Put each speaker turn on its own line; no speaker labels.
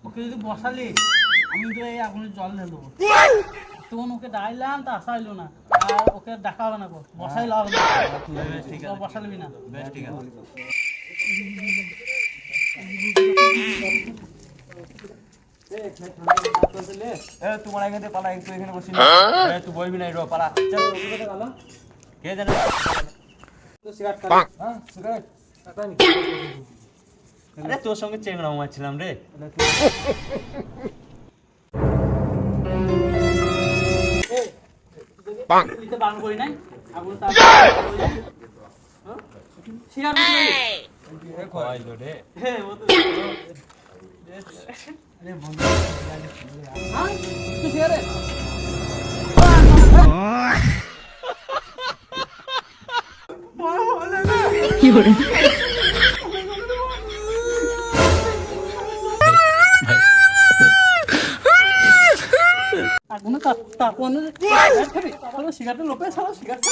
ওকে যদি বসালি আমি তো এই আগুনে জল ঢেলে দেবো তখন ওকে ডাইলাম তা আসা হইলো না আর ওকে ডাকা হবে না বসাই লাগবে না বসালবি না বেশ ঠিক আছে
তোমার এখানে পালা একটু এখানে বসি তুই বলবি না পালা কে জানে আরে তোর সঙ্গে চেংড়া মারছিলাম রে
বান করি নাই আগুন কি করে আগুনে তাপনে সিগারেট লোপে সিগারেট